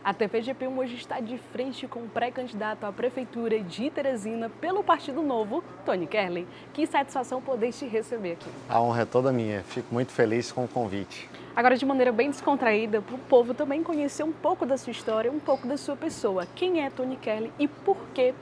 A TPGP hoje está de frente com o pré-candidato à Prefeitura de Teresina pelo Partido Novo, Tony Kerley. Que satisfação poder te receber aqui. A honra é toda minha, fico muito feliz com o convite. Agora, de maneira bem descontraída, para o povo também conhecer um pouco da sua história, um pouco da sua pessoa. Quem é Tony Kerley e por que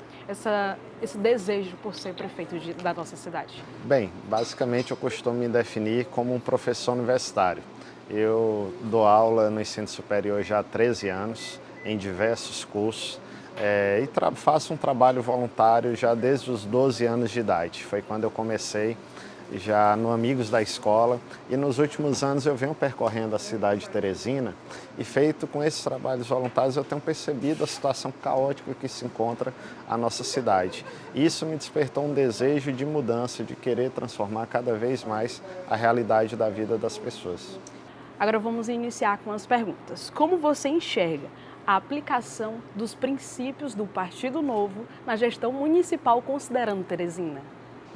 esse desejo por ser prefeito da nossa cidade? Bem, basicamente eu costumo me definir como um professor universitário. Eu dou aula no ensino superior já há 13 anos, em diversos cursos, e faço um trabalho voluntário já desde os 12 anos de idade. Foi quando eu comecei já no Amigos da Escola, e nos últimos anos eu venho percorrendo a cidade de Teresina e feito com esses trabalhos voluntários eu tenho percebido a situação caótica que se encontra a nossa cidade. Isso me despertou um desejo de mudança, de querer transformar cada vez mais a realidade da vida das pessoas. Agora vamos iniciar com as perguntas. Como você enxerga a aplicação dos princípios do Partido Novo na gestão municipal considerando Teresina?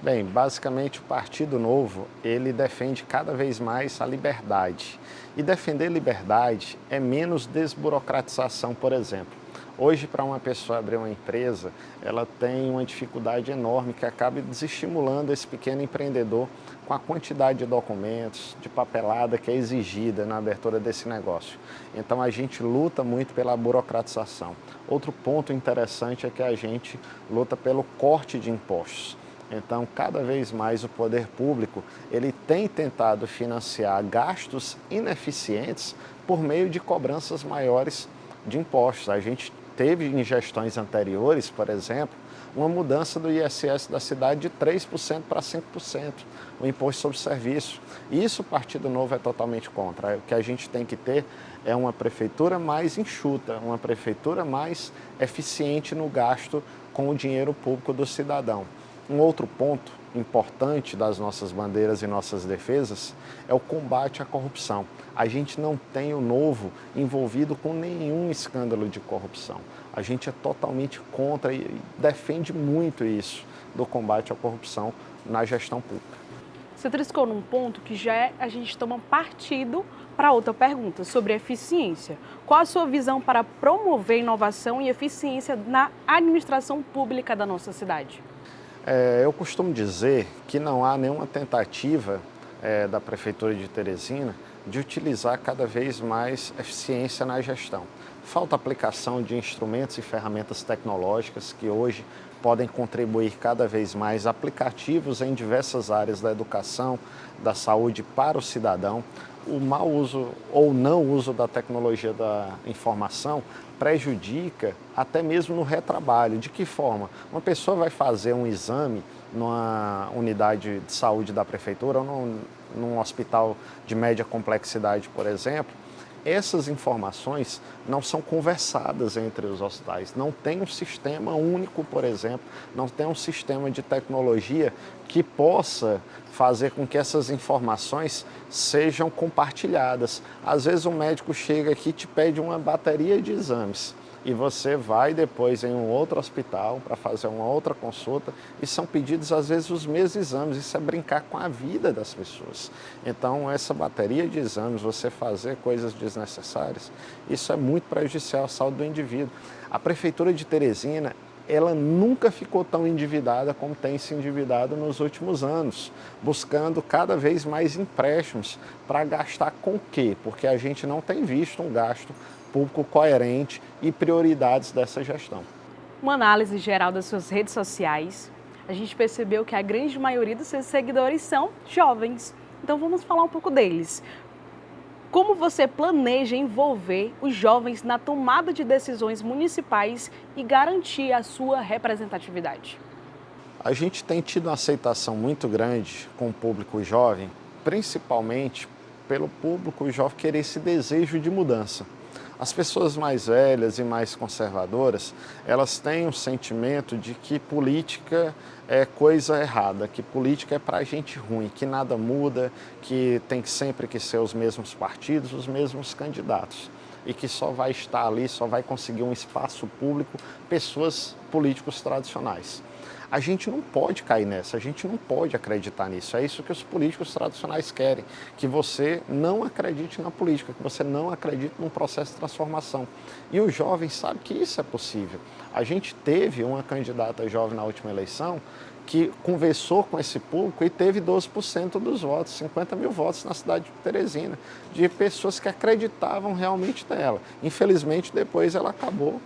Bem, basicamente o Partido Novo, ele defende cada vez mais a liberdade. E defender liberdade é menos desburocratização, por exemplo. Hoje, para uma pessoa abrir uma empresa, ela tem uma dificuldade enorme que acaba desestimulando esse pequeno empreendedor com a quantidade de documentos, de papelada que é exigida na abertura desse negócio. Então, a gente luta muito pela burocratização. Outro ponto interessante é que a gente luta pelo corte de impostos. Então, cada vez mais o poder público ele tem tentado financiar gastos ineficientes por meio de cobranças maiores de impostos. A gente teve em gestões anteriores, por exemplo, uma mudança do ISS da cidade de 3% para 5%, o imposto sobre serviço. Isso o Partido Novo é totalmente contra. O que a gente tem que ter é uma prefeitura mais enxuta, uma prefeitura mais eficiente no gasto com o dinheiro público do cidadão. Um outro ponto importante das nossas bandeiras e nossas defesas é o combate à corrupção. A gente não tem o Novo envolvido com nenhum escândalo de corrupção. A gente é totalmente contra e defende muito isso do combate à corrupção na gestão pública. Você triscou num ponto que a gente toma partido para outra pergunta, sobre eficiência. Qual a sua visão para promover inovação e eficiência na administração pública da nossa cidade? Eu costumo dizer que não há nenhuma tentativa da Prefeitura de Teresina de utilizar cada vez mais eficiência na gestão. Falta aplicação de instrumentos e ferramentas tecnológicas que hoje podem contribuir cada vez mais aplicativos em diversas áreas da educação, da saúde para o cidadão. O mau uso ou não uso da tecnologia da informação prejudica até mesmo no retrabalho. De que forma? Uma pessoa vai fazer um exame numa unidade de saúde da prefeitura ou num hospital de média complexidade, por exemplo, essas informações não são conversadas entre os hospitais. Não tem um sistema único, por exemplo, não tem um sistema de tecnologia que possa fazer com que essas informações sejam compartilhadas. Às vezes o médico chega aqui e te pede uma bateria de exames e você vai depois em um outro hospital para fazer uma outra consulta e são pedidos às vezes os mesmos exames. Isso é brincar com a vida das pessoas. Então essa bateria de exames, você fazer coisas desnecessárias, isso é muito prejudicial à saúde do indivíduo. A Prefeitura de Teresina, ela nunca ficou tão endividada como tem se endividado nos últimos anos, buscando cada vez mais empréstimos para gastar com o quê? Porque a gente não tem visto um gasto público coerente e prioridades dessa gestão. Uma análise geral das suas redes sociais, a gente percebeu que a grande maioria dos seus seguidores são jovens. Então vamos falar um pouco deles. Como você planeja envolver os jovens na tomada de decisões municipais e garantir a sua representatividade? A gente tem tido uma aceitação muito grande com o público jovem, principalmente pelo público jovem querer esse desejo de mudança. As pessoas mais velhas e mais conservadoras, elas têm um sentimento de que política é coisa errada, que política é para gente ruim, que nada muda, que tem sempre que ser os mesmos partidos, os mesmos candidatos. E que só vai estar ali, só vai conseguir um espaço público pessoas políticos tradicionais. A gente não pode cair nessa, a gente não pode acreditar nisso. É isso que os políticos tradicionais querem, que você não acredite na política, que você não acredite num processo de transformação. E o jovem sabe que isso é possível. A gente teve uma candidata jovem na última eleição que conversou com esse público e teve 12% dos votos, 50 mil votos na cidade de Teresina, de pessoas que acreditavam realmente nela. Infelizmente, depois ela acabou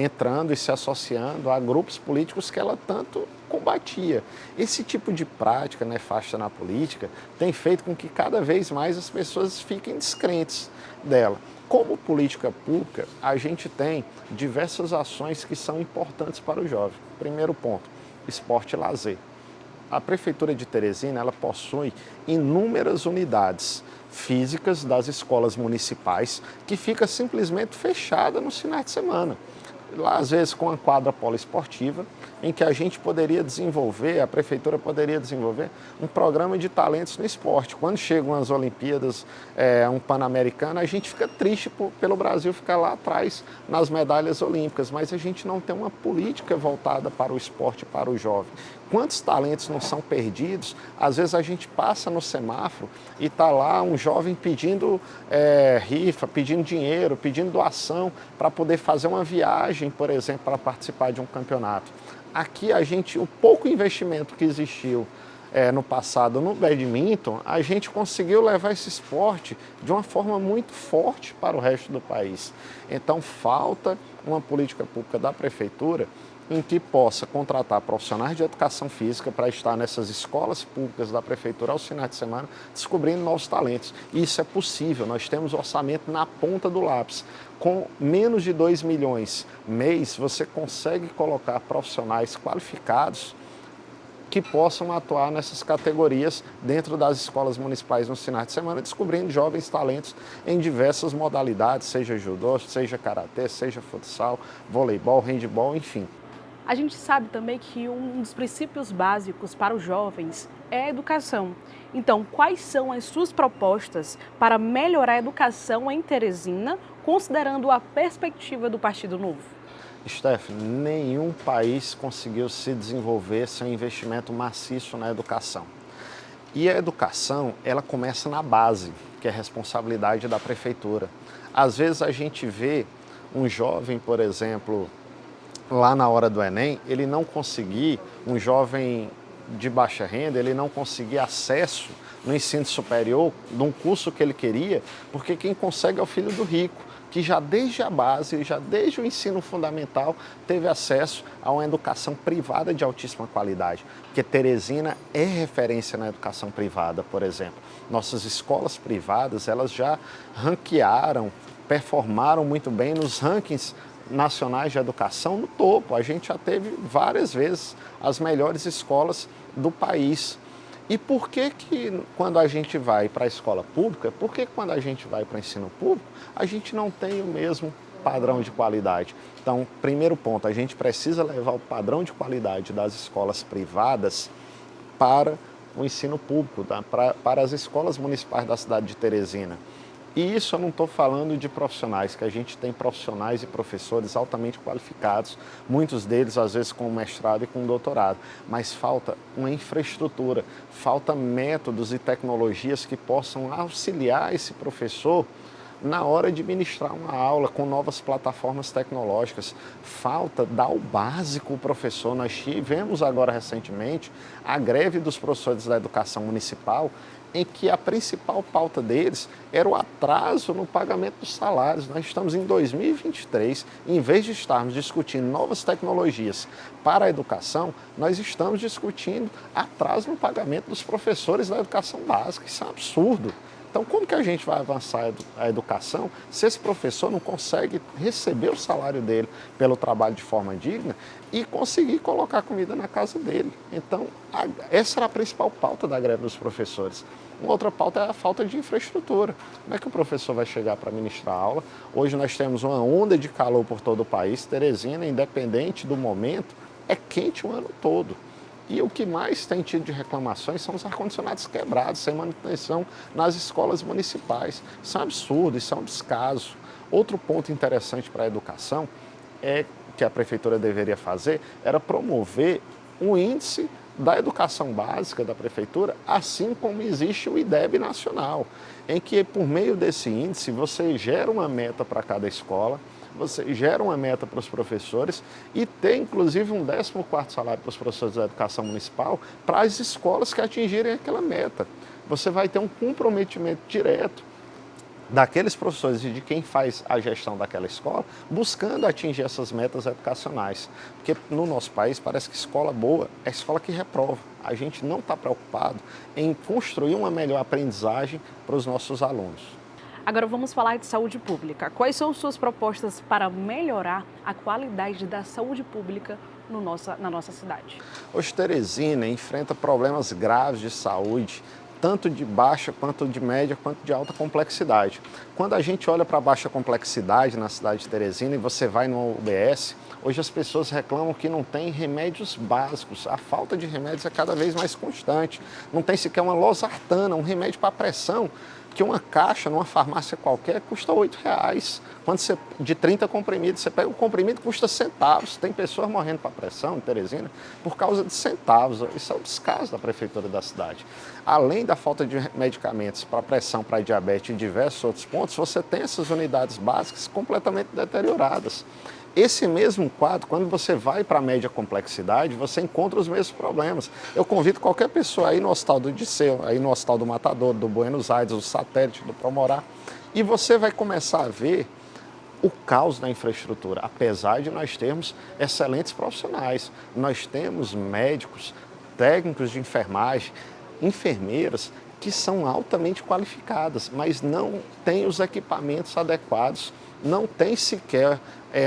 entrando e se associando a grupos políticos que ela tanto combatia. Esse tipo de prática nefasta na política tem feito com que cada vez mais as pessoas fiquem descrentes dela. Como política pública, a gente tem diversas ações que são importantes para o jovem. Primeiro ponto, esporte e lazer. A Prefeitura de Teresina, ela possui inúmeras unidades físicas das escolas municipais que fica simplesmente fechada no final de semana. Lá, às vezes, com a quadra poliesportiva, em que a gente poderia desenvolver, a Prefeitura poderia desenvolver um programa de talentos no esporte. Quando chegam as Olimpíadas, um Pan-Americano, a gente fica triste pelo Brasil ficar lá atrás nas medalhas olímpicas, mas a gente não tem uma política voltada para o esporte, para o jovem. Quantos talentos não são perdidos? Às vezes a gente passa no semáforo e está lá um jovem pedindo rifa, pedindo dinheiro, pedindo doação para poder fazer uma viagem, por exemplo, para participar de um campeonato. Aqui o pouco investimento que existiu no passado no badminton, a gente conseguiu levar esse esporte de uma forma muito forte para o resto do país. Então falta uma política pública da Prefeitura em que possa contratar profissionais de educação física para estar nessas escolas públicas da Prefeitura aos finais de semana, descobrindo novos talentos. E isso é possível, nós temos orçamento na ponta do lápis. Com menos de 2 milhões mês, você consegue colocar profissionais qualificados que possam atuar nessas categorias dentro das escolas municipais nos finais de semana, descobrindo jovens talentos em diversas modalidades, seja judô, seja karatê, seja futsal, voleibol, handebol, enfim. A gente sabe também que um dos princípios básicos para os jovens é a educação. Então, quais são as suas propostas para melhorar a educação em Teresina, considerando a perspectiva do Partido Novo? Stephanie, nenhum país conseguiu se desenvolver sem um investimento maciço na educação. E a educação, ela começa na base, que é a responsabilidade da prefeitura. Às vezes a gente vê um jovem, por exemplo, lá na hora do Enem, ele não conseguir, um jovem de baixa renda, ele não conseguir acesso no ensino superior de um curso que ele queria, porque quem consegue é o filho do rico, que já desde a base, já desde o ensino fundamental, teve acesso a uma educação privada de altíssima qualidade. Porque Teresina é referência na educação privada, por exemplo. Nossas escolas privadas, elas já ranquearam, performaram muito bem nos rankings nacionais de educação no topo. A gente já teve várias vezes as melhores escolas do país. E por que quando a gente vai para a escola pública, por que quando a gente vai para o ensino público, a gente não tem o mesmo padrão de qualidade? Então, primeiro ponto, a gente precisa levar o padrão de qualidade das escolas privadas para o ensino público, tá? para as escolas municipais da cidade de Teresina. E isso eu não estou falando de profissionais, que a gente tem profissionais e professores altamente qualificados, muitos deles às vezes com mestrado e com doutorado, mas falta uma infraestrutura, falta métodos e tecnologias que possam auxiliar esse professor na hora de ministrar uma aula com novas plataformas tecnológicas. Falta dar o básico ao professor. Nós tivemos agora recentemente a greve dos professores da educação municipal, em que a principal pauta deles era o atraso no pagamento dos salários. Nós estamos em 2023, em vez de estarmos discutindo novas tecnologias para a educação, nós estamos discutindo atraso no pagamento dos professores da educação básica. Isso é um absurdo. Então, como que a gente vai avançar a educação se esse professor não consegue receber o salário dele pelo trabalho de forma digna e conseguir colocar comida na casa dele? Então, essa era a principal pauta da greve dos professores. Uma outra pauta é a falta de infraestrutura. Como é que o professor vai chegar para ministrar a aula? Hoje nós temos uma onda de calor por todo o país. Teresina, independente do momento, é quente o ano todo. E o que mais tem tido de reclamações são os ar-condicionados quebrados, sem manutenção nas escolas municipais. Isso é um absurdo, isso é um descaso. Outro ponto interessante para a educação é que a prefeitura deveria fazer era promover um índice da educação básica da prefeitura, assim como existe o IDEB nacional, em que por meio desse índice você gera uma meta para cada escola, você gera uma meta para os professores e tem inclusive um 14º salário para os professores da educação municipal para as escolas que atingirem aquela meta. Você vai ter um comprometimento direto daqueles professores e de quem faz a gestão daquela escola, buscando atingir essas metas educacionais. Porque no nosso país parece que escola boa é a escola que reprova. A gente não está preocupado em construir uma melhor aprendizagem para os nossos alunos. Agora vamos falar de saúde pública. Quais são suas propostas para melhorar a qualidade da saúde pública na nossa cidade? Hoje Teresina enfrenta problemas graves de saúde, tanto de baixa, quanto de média, quanto de alta complexidade. Quando a gente olha para a baixa complexidade na cidade de Teresina e você vai no UBS, hoje as pessoas reclamam que não tem remédios básicos. A falta de remédios é cada vez mais constante. Não tem sequer uma losartana, um remédio para pressão, que uma caixa numa farmácia qualquer custa R$8. Quando você, de 30 comprimidos, você pega o comprimido custa centavos. Tem pessoas morrendo para pressão em Teresina por causa de centavos. Isso é o descaso da prefeitura da cidade. Além da falta de medicamentos para pressão, para diabetes e diversos outros pontos, você tem essas unidades básicas completamente deterioradas. Esse mesmo quadro, quando você vai para a média complexidade, você encontra os mesmos problemas. Eu convido qualquer pessoa aí no Hospital do Disseu, aí no Hospital do Matador, do Buenos Aires, do Satélite, do Promorá, e você vai começar a ver o caos da infraestrutura, apesar de nós termos excelentes profissionais. Nós temos médicos, técnicos de enfermagem, enfermeiras que são altamente qualificadas, mas não têm os equipamentos adequados, não tem sequer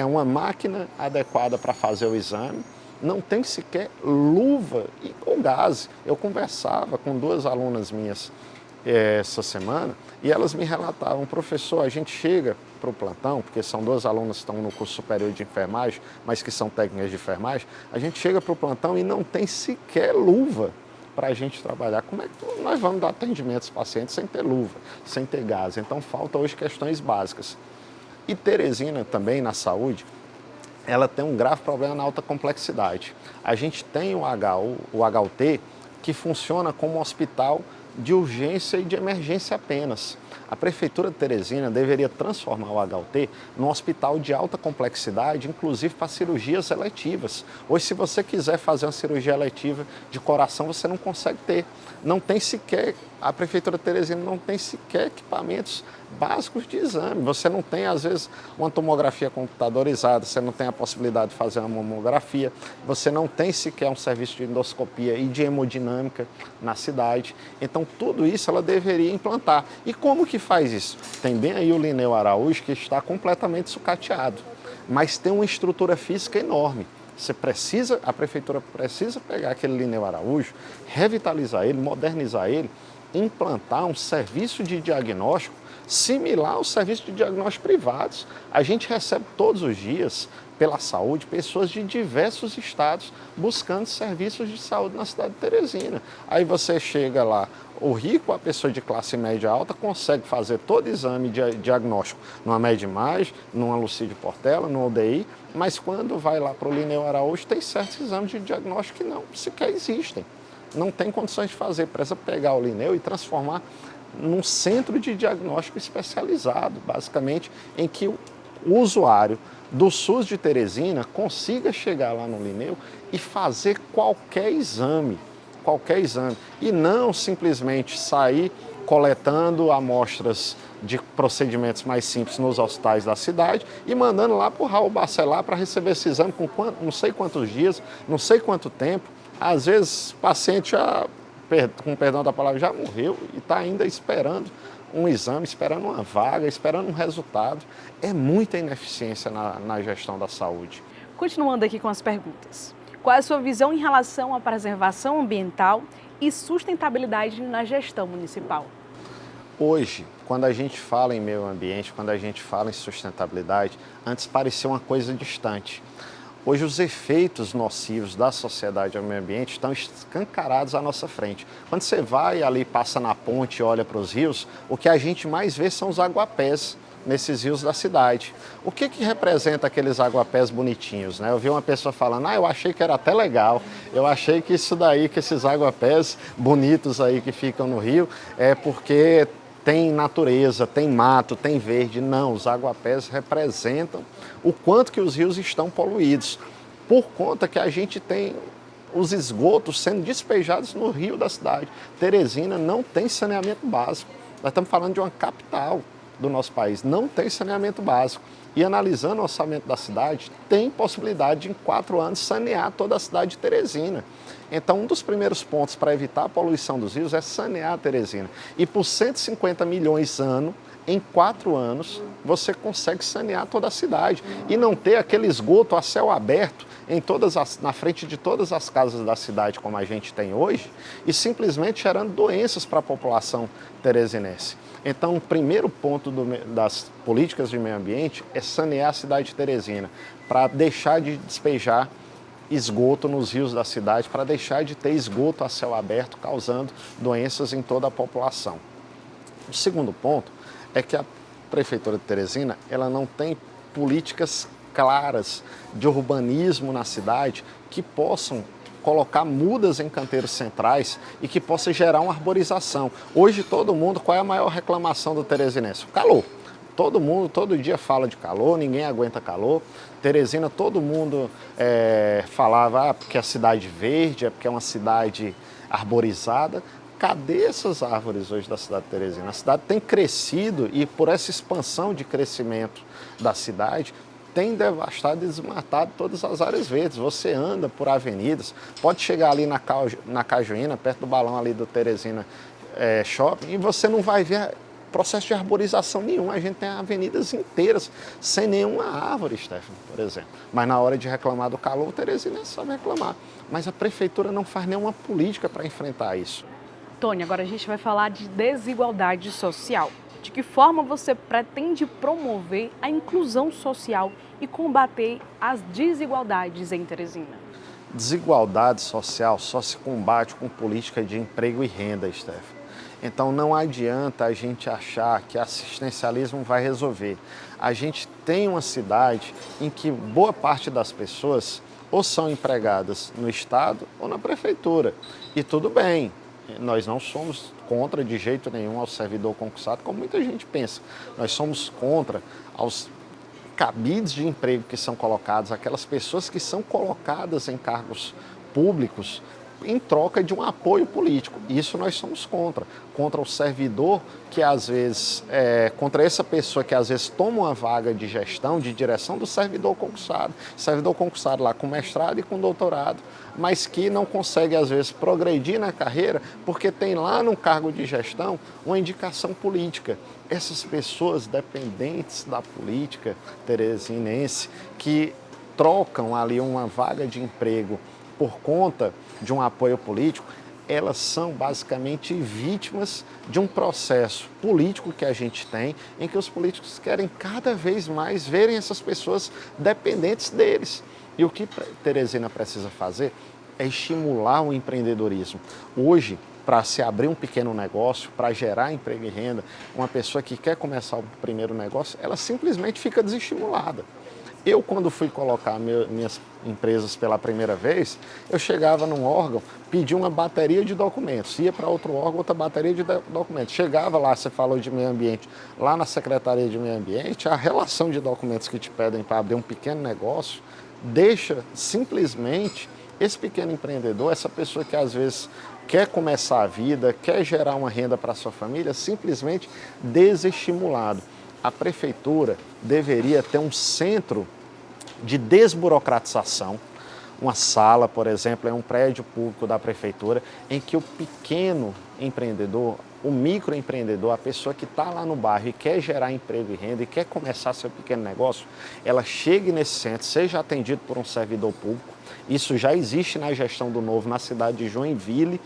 uma máquina adequada para fazer o exame, não tem sequer luva ou gaze. Eu conversava com 2 alunas minhas essa semana e elas me relatavam: professor, a gente chega para o plantão, porque são 2 alunas que estão no curso superior de enfermagem, mas que são técnicas de enfermagem, a gente chega para o plantão e não tem sequer luva para a gente trabalhar. Como é que nós vamos dar atendimento aos pacientes sem ter luva, sem ter gás? Então faltam hoje questões básicas. E Teresina também, na saúde, ela tem um grave problema na alta complexidade. A gente tem o HUT, que funciona como um hospital de urgência e de emergência apenas. A Prefeitura de Teresina deveria transformar o HUT num hospital de alta complexidade, inclusive para cirurgias eletivas. Hoje, se você quiser fazer uma cirurgia eletiva de coração, você não consegue ter. Não tem sequer, a Prefeitura de Teresina não tem sequer equipamentos básicos de exame. Você não tem, às vezes, uma tomografia computadorizada, você não tem a possibilidade de fazer uma mamografia, você não tem sequer um serviço de endoscopia e de hemodinâmica na cidade. Então, tudo isso ela deveria implantar. E como que faz isso? Tem bem aí o Linneu Araújo, que está completamente sucateado, mas tem uma estrutura física enorme. A prefeitura precisa pegar aquele Linneu Araújo, revitalizar ele, modernizar ele, implantar um serviço de diagnóstico similar aos serviços de diagnóstico privados. A gente recebe todos os dias, pela saúde, pessoas de diversos estados buscando serviços de saúde na cidade de Teresina. Aí você chega lá, o rico, a pessoa de classe média alta, consegue fazer todo exame de diagnóstico numa Medimage, numa Lucídio Portela, no UDI, mas quando vai lá para o Linneu Araújo, tem certos exames de diagnóstico que não sequer existem. Não tem condições de fazer, precisa pegar o Linneu e transformar num centro de diagnóstico especializado, basicamente, em que o usuário do SUS de Teresina consiga chegar lá no Linneu e fazer qualquer exame, e não simplesmente sair coletando amostras de procedimentos mais simples nos hospitais da cidade e mandando lá para o Raul Bacelar para receber esse exame com não sei quantos dias, não sei quanto tempo. Às vezes o paciente já, com perdão da palavra, já morreu e está ainda esperando um exame, esperando uma vaga, esperando um resultado. É muita ineficiência na gestão da saúde. Continuando aqui com as perguntas. Qual é a sua visão em relação à preservação ambiental e sustentabilidade na gestão municipal? Hoje, quando a gente fala em meio ambiente, quando a gente fala em sustentabilidade, antes parecia uma coisa distante. Hoje os efeitos nocivos da sociedade ao meio ambiente estão escancarados à nossa frente. Quando você vai ali, passa na ponte e olha para os rios, o que a gente mais vê são os aguapés. nesses rios da cidade. O que representa aqueles aguapés bonitinhos, né? Eu vi uma pessoa falando, eu achei que era até legal, eu achei que isso daí, que esses aguapés bonitos aí que ficam no rio, é porque tem natureza, tem mato, tem verde. Não, os aguapés representam o quanto que os rios estão poluídos, por conta que a gente tem os esgotos sendo despejados no rio da cidade. Teresina não tem saneamento básico. Nós estamos falando de uma capital do nosso país, não tem saneamento básico. E analisando o orçamento da cidade, tem possibilidade de, em 4 anos, sanear toda a cidade de Teresina. Então, um dos primeiros pontos para evitar a poluição dos rios é sanear a Teresina. E por 150 milhões ano, em 4 anos, você consegue sanear toda a cidade e não ter aquele esgoto a céu aberto na frente de todas as casas da cidade, como a gente tem hoje, e simplesmente gerando doenças para a população teresinense. Então, o primeiro ponto das políticas de meio ambiente é sanear a cidade de Teresina, para deixar de despejar esgoto nos rios da cidade, para deixar de ter esgoto a céu aberto, causando doenças em toda a população. O segundo ponto é que a Prefeitura de Teresina ela não tem políticas claras de urbanismo na cidade que possam colocar mudas em canteiros centrais e que possa gerar uma arborização. Hoje todo mundo, qual é a maior reclamação do teresinense? O calor. Todo mundo, todo dia fala de calor, ninguém aguenta calor. Teresina, todo mundo falava porque é cidade verde, é porque é uma cidade arborizada. Cadê essas árvores hoje da cidade de Teresina? A cidade tem crescido e por essa expansão de crescimento da cidade, tem devastado e desmatado todas as áreas verdes. Você anda por avenidas, pode chegar ali na Cajuína, perto do balão ali do Teresina Shopping, e você não vai ver processo de arborização nenhum. A gente tem avenidas inteiras sem nenhuma árvore, Stephanie, por exemplo. Mas na hora de reclamar do calor, o Teresina sabe reclamar. Mas a prefeitura não faz nenhuma política para enfrentar isso. Tony, agora a gente vai falar de desigualdade social. De que forma você pretende promover a inclusão social e combater as desigualdades em Teresina? Desigualdade social só se combate com política de emprego e renda, Stephanie. Então não adianta a gente achar que assistencialismo vai resolver. A gente tem uma cidade em que boa parte das pessoas ou são empregadas no Estado ou na Prefeitura. E tudo bem. Nós não somos contra de jeito nenhum ao servidor concursado, como muita gente pensa. Nós somos contra aos cabides de emprego que são colocados, aquelas pessoas que são colocadas em cargos públicos em troca de um apoio político. Isso nós somos contra. Contra o servidor que às vezes, contra essa pessoa que às vezes toma uma vaga de gestão, de direção do servidor concursado. Servidor concursado lá com mestrado e com doutorado, mas que não consegue às vezes progredir na carreira porque tem lá no cargo de gestão uma indicação política. Essas pessoas dependentes da política teresinense que trocam ali uma vaga de emprego por conta de um apoio político, elas são basicamente vítimas de um processo político que a gente tem, em que os políticos querem cada vez mais verem essas pessoas dependentes deles. E o que Teresina precisa fazer é estimular o empreendedorismo. Hoje, para se abrir um pequeno negócio, para gerar emprego e renda, uma pessoa que quer começar o primeiro negócio, ela simplesmente fica desestimulada. Eu, quando fui colocar minhas empresas pela primeira vez, eu chegava num órgão, pedia uma bateria de documentos, ia para outro órgão, outra bateria de documentos. Chegava lá, você falou de meio ambiente, lá na Secretaria de Meio Ambiente, a relação de documentos que te pedem para abrir um pequeno negócio, deixa simplesmente esse pequeno empreendedor, essa pessoa que às vezes quer começar a vida, quer gerar uma renda para a sua família, simplesmente desestimulado. A prefeitura deveria ter um centro de desburocratização, uma sala, por exemplo, em um prédio público da prefeitura, em que o pequeno empreendedor, o microempreendedor, a pessoa que está lá no bairro e quer gerar emprego e renda e quer começar seu pequeno negócio, ela chegue nesse centro, seja atendido por um servidor público. Isso já existe na gestão do Novo, na cidade de Joinville,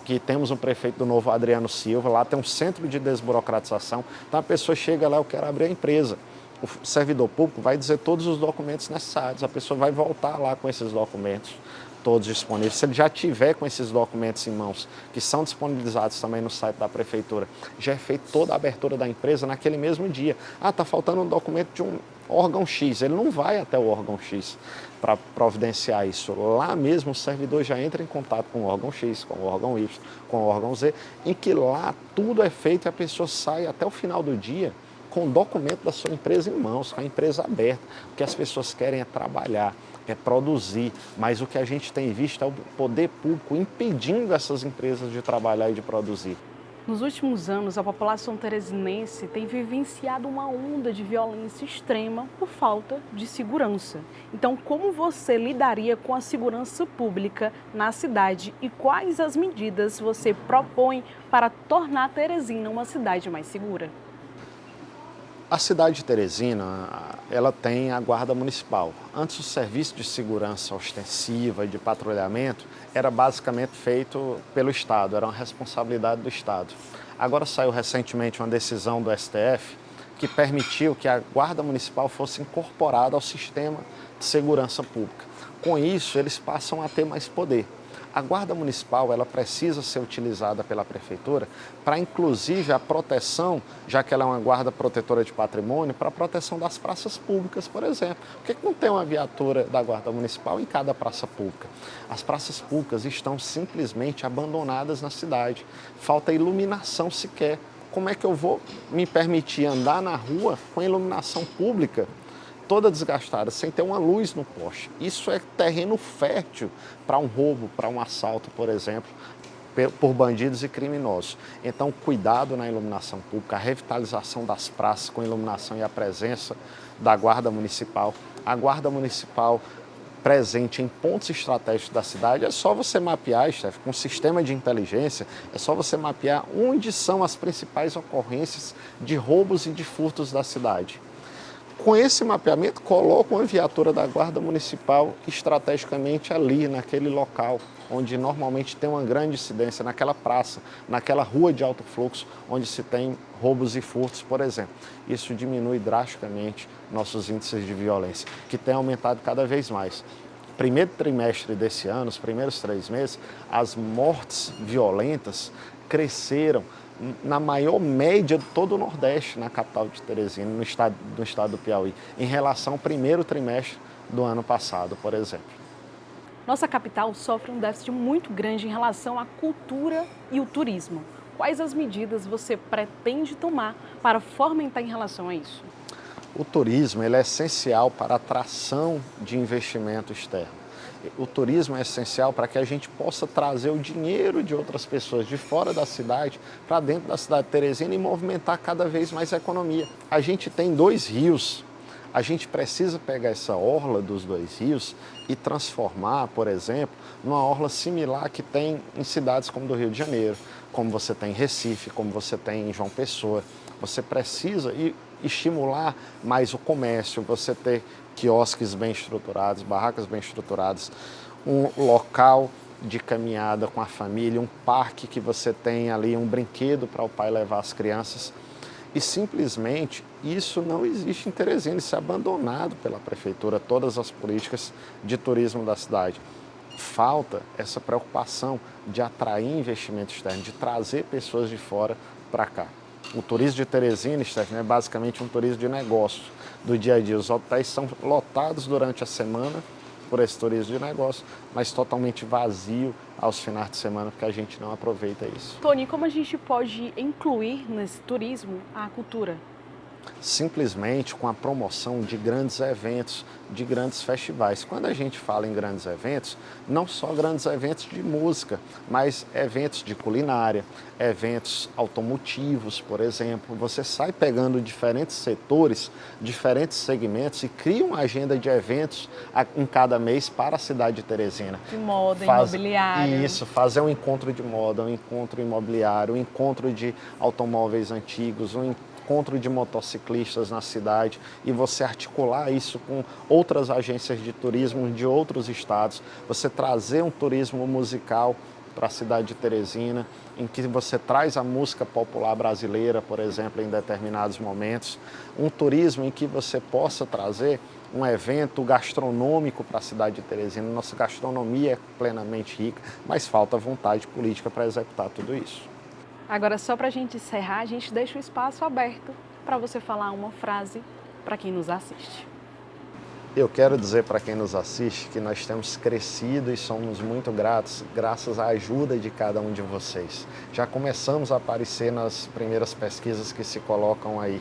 que temos um prefeito do Novo, Adriano Silva, lá tem um centro de desburocratização. Então a pessoa chega lá, eu quero abrir a empresa. O servidor público vai dizer todos os documentos necessários, a pessoa vai voltar lá com esses documentos todos disponíveis. Se ele já tiver com esses documentos em mãos, que são disponibilizados também no site da prefeitura, já é feita toda a abertura da empresa naquele mesmo dia. Ah, está faltando um documento de um órgão X, ele não vai até o órgão X para providenciar isso. Lá mesmo o servidor já entra em contato com o órgão X, com o órgão Y, com o órgão Z, em que lá tudo é feito e a pessoa sai até o final do dia com o documento da sua empresa em mãos, com a empresa aberta. O que as pessoas querem é trabalhar, é produzir, mas o que a gente tem visto é o poder público impedindo essas empresas de trabalhar e de produzir. Nos últimos anos, a população teresinense tem vivenciado uma onda de violência extrema por falta de segurança. Então, como você lidaria com a segurança pública na cidade e quais as medidas você propõe para tornar Teresina uma cidade mais segura? A cidade de Teresina, ela tem a guarda municipal. Antes o serviço de segurança ostensiva e de patrulhamento era basicamente feito pelo Estado, era uma responsabilidade do Estado. Agora saiu recentemente uma decisão do STF que permitiu que a guarda municipal fosse incorporada ao sistema de segurança pública. Com isso, eles passam a ter mais poder. A guarda municipal, ela precisa ser utilizada pela prefeitura para, inclusive, a proteção, já que ela é uma guarda protetora de patrimônio, para a proteção das praças públicas, por exemplo. Por que não tem uma viatura da guarda municipal em cada praça pública? As praças públicas estão simplesmente abandonadas na cidade. Falta iluminação sequer. Como é que eu vou me permitir andar na rua com iluminação pública toda desgastada, sem ter uma luz no poste? Isso é terreno fértil para um roubo, para um assalto, por exemplo, por bandidos e criminosos. Então, cuidado na iluminação pública, a revitalização das praças com iluminação e a presença da Guarda Municipal. A Guarda Municipal presente em pontos estratégicos da cidade, é só você mapear, Steph, com um sistema de inteligência, é só você mapear onde são as principais ocorrências de roubos e de furtos da cidade. Com esse mapeamento, coloca uma viatura da Guarda Municipal estrategicamente ali, naquele local, onde normalmente tem uma grande incidência, naquela praça, naquela rua de alto fluxo, onde se tem roubos e furtos, por exemplo. Isso diminui drasticamente nossos índices de violência, que tem aumentado cada vez mais. Primeiro trimestre desse ano, os primeiros 3 meses, as mortes violentas cresceram na maior média de todo o Nordeste, na capital de Teresina, no estado do Piauí, em relação ao primeiro trimestre do ano passado, por exemplo. Nossa capital sofre um déficit muito grande em relação à cultura e o turismo. Quais as medidas você pretende tomar para fomentar em relação a isso? O turismo ele é essencial para a atração de investimento externo. O turismo é essencial para que a gente possa trazer o dinheiro de outras pessoas de fora da cidade para dentro da cidade de Teresina e movimentar cada vez mais a economia. A gente tem 2 rios, a gente precisa pegar essa orla dos 2 rios e transformar, por exemplo, numa orla similar que tem em cidades como do Rio de Janeiro, como você tem em Recife, como você tem em João Pessoa. Você precisa estimular mais o comércio, você ter quiosques bem estruturados, barracas bem estruturadas, um local de caminhada com a família, um parque que você tem ali, um brinquedo para o pai levar as crianças. E simplesmente isso não existe em Teresina, isso é abandonado pela prefeitura, todas as políticas de turismo da cidade. Falta essa preocupação de atrair investimento externo, de trazer pessoas de fora para cá. O turismo de Teresina, Stephanie, é basicamente um turismo de negócio, do dia a dia. Os hotéis são lotados durante a semana por esse turismo de negócio, mas totalmente vazio aos finais de semana, porque a gente não aproveita isso. Tony, como a gente pode incluir nesse turismo a cultura? Simplesmente com a promoção de grandes eventos, de grandes festivais. Quando a gente fala em grandes eventos, não só grandes eventos de música, mas eventos de culinária, eventos automotivos, por exemplo. Você sai pegando diferentes setores, diferentes segmentos e cria uma agenda de eventos em cada mês para a cidade de Teresina. De moda, imobiliário. Isso, fazer um encontro de moda, um encontro imobiliário, um encontro de automóveis antigos, um encontro de motociclistas na cidade e você articular isso com outras agências de turismo de outros estados, você trazer um turismo musical para a cidade de Teresina, em que você traz a música popular brasileira, por exemplo, em determinados momentos, um turismo em que você possa trazer um evento gastronômico para a cidade de Teresina. Nossa gastronomia é plenamente rica, mas falta vontade política para executar tudo isso. Agora, só para a gente encerrar, a gente deixa o espaço aberto para você falar uma frase para quem nos assiste. Eu quero dizer para quem nos assiste que nós temos crescido e somos muito gratos graças à ajuda de cada um de vocês. Já começamos a aparecer nas primeiras pesquisas que se colocam aí.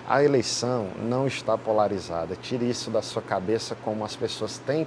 A eleição não está polarizada. Tire isso da sua cabeça, como as pessoas têm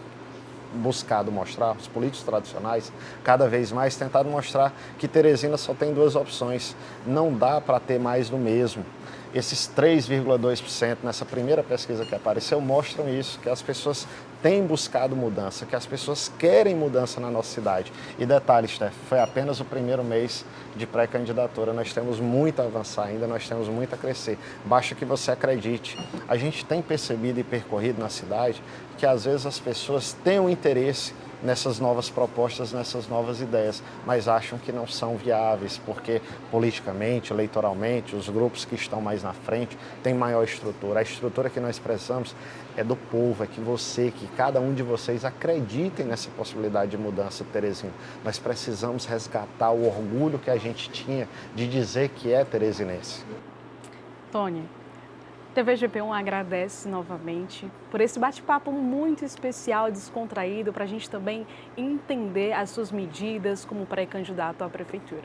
buscado mostrar, os políticos tradicionais, cada vez mais tentado mostrar que Teresina só tem duas opções. Não dá para ter mais do mesmo. Esses 3,2% nessa primeira pesquisa que apareceu mostram isso, que as pessoas têm buscado mudança, que as pessoas querem mudança na nossa cidade. E detalhe, Steph, foi apenas o primeiro mês de pré-candidatura, nós temos muito a avançar ainda, nós temos muito a crescer. Basta que você acredite. A gente tem percebido e percorrido na cidade que às vezes as pessoas têm um interesse nessas novas propostas, nessas novas ideias, mas acham que não são viáveis, porque politicamente, eleitoralmente, os grupos que estão mais na frente têm maior estrutura. A estrutura que nós precisamos é do povo, é que você, que cada um de vocês acreditem nessa possibilidade de mudança de Teresina. Nós precisamos resgatar o orgulho que a gente tinha de dizer que é teresinense. Tony, TV GP1 agradece novamente por esse bate-papo muito especial, descontraído, para a gente também entender as suas medidas como pré-candidato à prefeitura.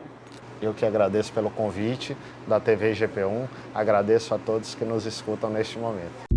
Eu que agradeço pelo convite da TV GP1, agradeço a todos que nos escutam neste momento.